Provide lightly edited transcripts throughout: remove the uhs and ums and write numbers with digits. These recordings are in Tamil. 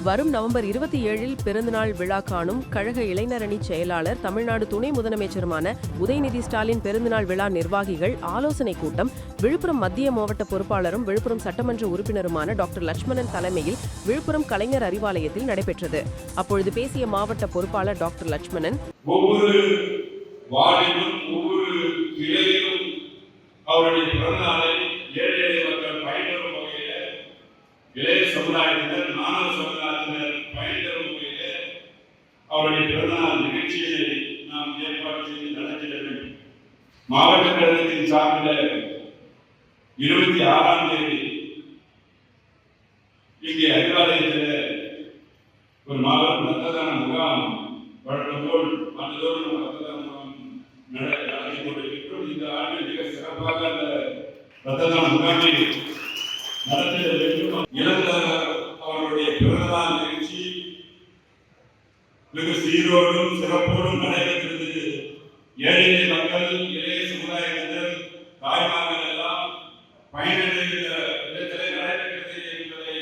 வரும் நவம்பர் 27 பிறந்தநாள் விழா காணும் கழக இளைஞரணி செயலாளர், தமிழ்நாடு துணை முதலமைச்சருமான உதயநிதி ஸ்டாலின் பிறந்தநாள் விழா நிர்வாகிகள் ஆலோசனைக் கூட்டம் விழுப்புரம் மத்திய மாவட்ட பொறுப்பாளரும் விழுப்புரம் சட்டமன்ற உறுப்பினருமான டாக்டர் லட்சுமணன் தலைமையில் விழுப்புரம் கலைஞர் அறிவாலயத்தில் நடைபெற்றது. அப்பொழுது பேசிய மாவட்ட பொறுப்பாளர் டாக்டர் லட்சுமணன், அவருடைய பிறந்தநாளை ஏழை மக்கள் பயன்பெறும் வகையில், இளைய சமுதாயத்தினர், மாணவ சமுதாயத்தினர் பயன்பெறும் வகையில் அவருடைய பிறந்தநாள் நிகழ்ச்சியை நாம் ஏற்பாடு செய்து நடத்திட வேண்டும். மாவட்ட கழகத்தின் சார்பில் 26ஆம் தேதி இங்கே அறிவாலயத்தில் ஒரு மாபெரும் ரத்ததான முகாம் வழக்கம்போல் ஆண்டுதோறும் ரத்ததான முகாம் நடத்தி கொண்டிருக்கிறோம். இந்த ஆண்டு மிக சிறப்பாக அந்த ரத்ததான முகாமை நடத்திட வேண்டும். இழந்த அவருடைய பிறந்தநாள் நிகழ்ச்சி மிக சீரோடும் சிறப்போடும் நடைபெற்றது. ஏழை மக்கள், இளைய சமுதாயத்தினர், தாய்மார்கள் எல்லாம் பயனடைகிற விதத்தில் நடைபெற்றது என்பதை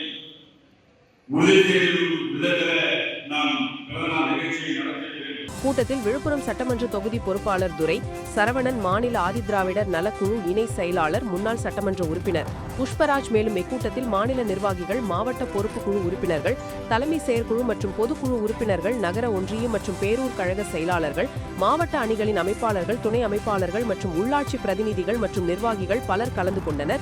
உறுதி செய்யும் விதத்தில் நாம் பிறந்தநாள் நிகழ்ச்சியை நடத்தி. கூட்டத்தில் விழுப்புரம் சட்டமன்ற தொகுதி பொறுப்பாளர் துரை, சரவணன், மாநில ஆதிதிராவிடர் நலக்குழு இணை செயலாளர், முன்னாள் சட்டமன்ற உறுப்பினர் புஷ்பராஜ், மேலும் இக்கூட்டத்தில் மாநில நிர்வாகிகள், மாவட்ட பொறுப்பு குழு உறுப்பினர்கள், தலைமை செயற்குழு மற்றும் பொதுக்குழு உறுப்பினர்கள், நகர ஒன்றிய மற்றும் பேரூர் கழக செயலாளர்கள், மாவட்ட அணிகளின் அமைப்பாளர்கள், துணை அமைப்பாளர்கள் மற்றும் உள்ளாட்சி பிரதிநிதிகள் மற்றும் நிர்வாகிகள் பலர் கலந்து கொண்டனர்.